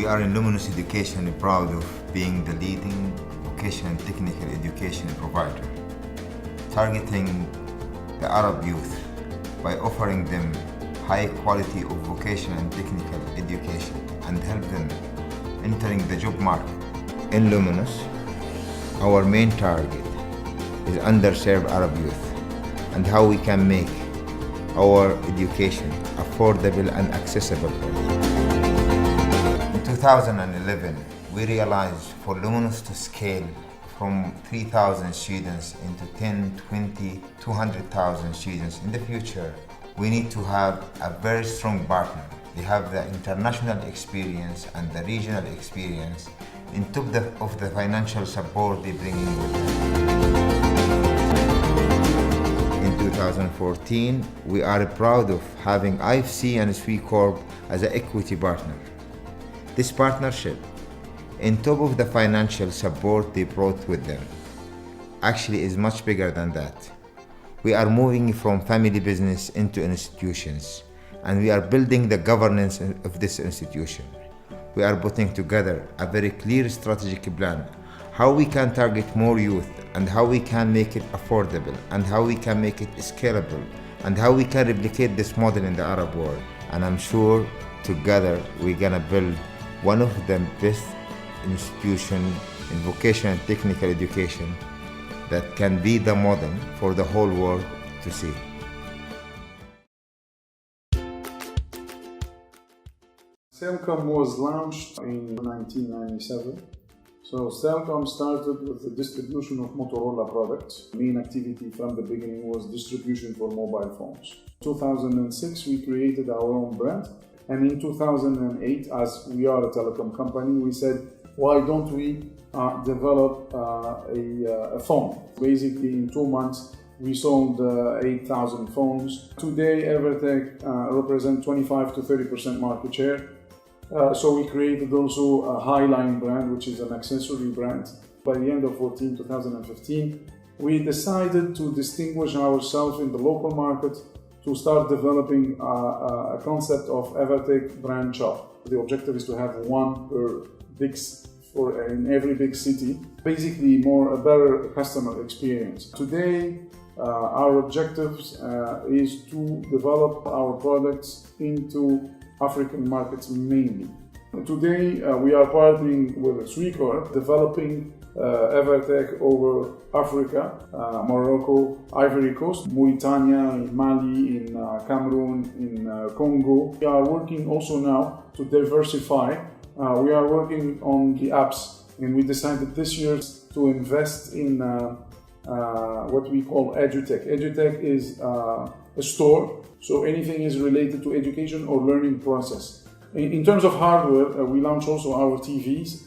are in Luminous Education proud of being the leading vocational and technical education provider, targeting the Arab youth by offering them high quality of vocational and technical education and help them entering the job market. In Luminous, our main target is underserved Arab youth and how we can make our education affordable and accessible for them. In 2011, we realized for Luminous to scale from 3,000 students into 10, 20, 200,000 students in the future, we need to have a very strong partner. They have the international experience and the regional experience on top of the financial support they bring in with them. In 2014, we are proud of having IFC and SWE Corp as an equity partner. This partnership, on top of the financial support they brought with them, actually is much bigger than that. We are moving from family business into institutions, and we are building the governance of this institution. We are putting together a very clear strategic plan, how we can target more youth, and how we can make it affordable, and how we can make it scalable, and how we can replicate this model in the Arab world. And I'm sure together we're gonna build one of the best institutions in vocational and technical education that can be the model for the whole world to see. Cellcom was launched in 1997. So Cellcom started with the distribution of Motorola products. Main activity from the beginning was distribution for mobile phones. In 2006, we created our own brand. And in 2008, as we are a telecom company, we said, why don't we develop a phone? Basically, in 2 months, we sold 8,000 phones. Today, Evertec represents 25 to 30% market share. So we created also a Highline brand, which is an accessory brand. By the end of 2015, we decided to distinguish ourselves in the local market to start developing a concept of Evertec brand shop. The objective is to have one in every big city, basically a better customer experience. Today, our objectives is to develop our products into African markets mainly. Today, we are partnering with SWE Corp, developing Evertec over Africa, Morocco, Ivory Coast, Mauritania, in Mali, in Cameroon, in Congo. We are working also now to diversify. We are working on the apps, and we decided this year to invest in what we call EduTech. EduTech is a store, so anything is related to education or learning process. In terms of hardware, we launched also our TVs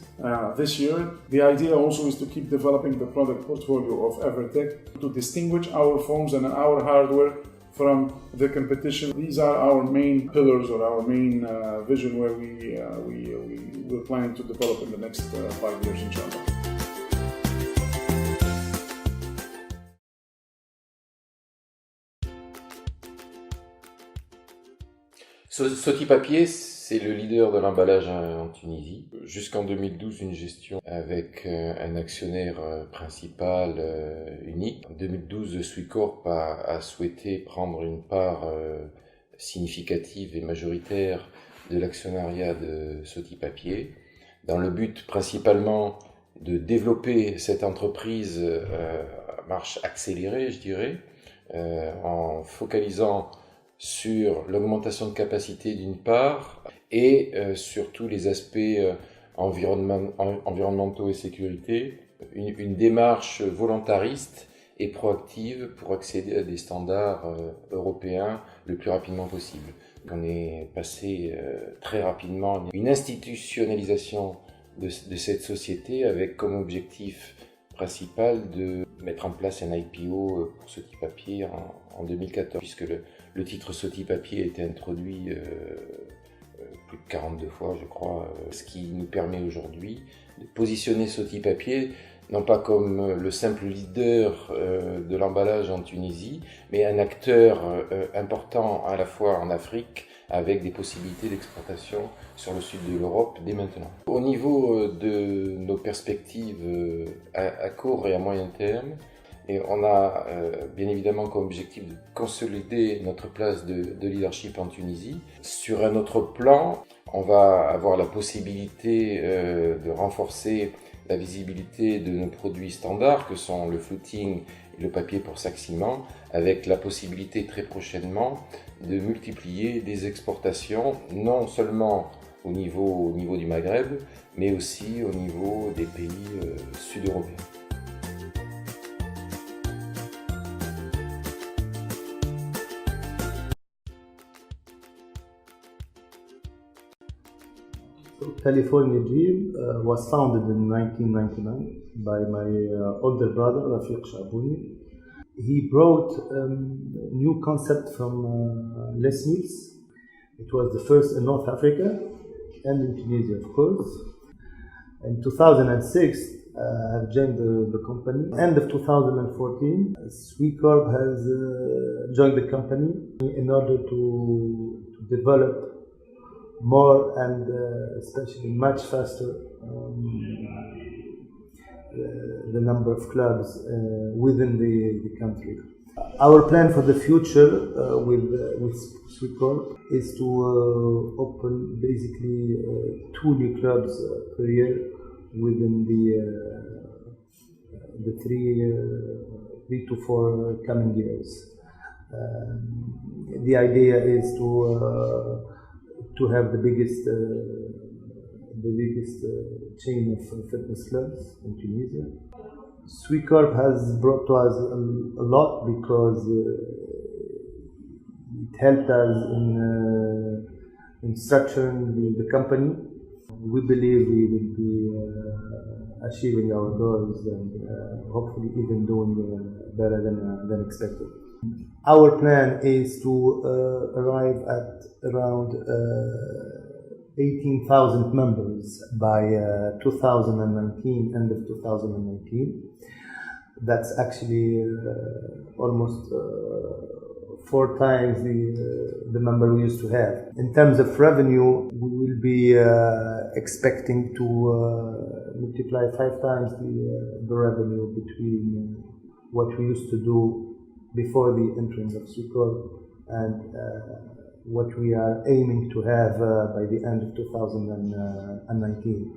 this year. The idea also is to keep developing the product portfolio of Evertec to distinguish our phones and our hardware from the competition. These are our main pillars or our main vision where we're planning to develop in the next 5 years, inshallah. Soti Papier, c'est le leader de l'emballage en Tunisie. Jusqu'en 2012, une gestion avec un actionnaire principal unique. En 2012, SWE Corp a souhaité prendre une part significative et majoritaire de l'actionnariat de Soti Papier, dans le but principalement de développer cette entreprise à marche accélérée, je dirais, en focalisant sur l'augmentation de capacité d'une part et sur tous les aspects environnementaux et sécurité, une démarche volontariste et proactive pour accéder à des standards européens le plus rapidement possible. On est passé très rapidement à une institutionnalisation de cette société avec comme objectif principal de mettre en place un IPO pour Soti Papier en 2014, puisque le titre Soti Papier a été introduit plus de 42 fois, je crois, ce qui nous permet aujourd'hui de positionner Soti Papier non pas comme le simple leader de l'emballage en Tunisie, mais un acteur important à la fois en Afrique, avec des possibilités d'exportation sur le sud de l'Europe dès maintenant. Au niveau de nos perspectives à court et à moyen terme, et on a bien évidemment comme objectif de consolider notre place de leadership en Tunisie. Sur un autre plan, on va avoir la possibilité de renforcer la visibilité de nos produits standards que sont le fluting et le papier pour sac ciment, avec la possibilité très prochainement de multiplier des exportations non seulement au niveau du Maghreb, mais aussi au niveau des pays sud-européens. California Dream was founded in 1999 by my older brother, Rafiq Shabouni. He brought a new concept from Les Mills. It was the first in North Africa and in Tunisia, of course. In 2006, I've joined the company. End of 2014, Sweecorp has joined the company in order to develop more and especially much faster the number of clubs within the country. Our plan for the future with Sweecorp is to open basically 2 new clubs per year within the 3 to 4 coming years. The idea is to have the biggest chain of fitness clubs in Tunisia. Sweecorp has brought to us a lot because it helped us in structuring the company. We believe we will be achieving our goals and hopefully even doing better than expected. Our plan is to arrive at around 18,000 members by 2019, end of 2019. That's actually almost 4 times the number we used to have. In terms of revenue, we will be expecting to multiply 5 times the revenue between what we used to do before the entrance of Sweecorp and what we are aiming to have by the end of 2019.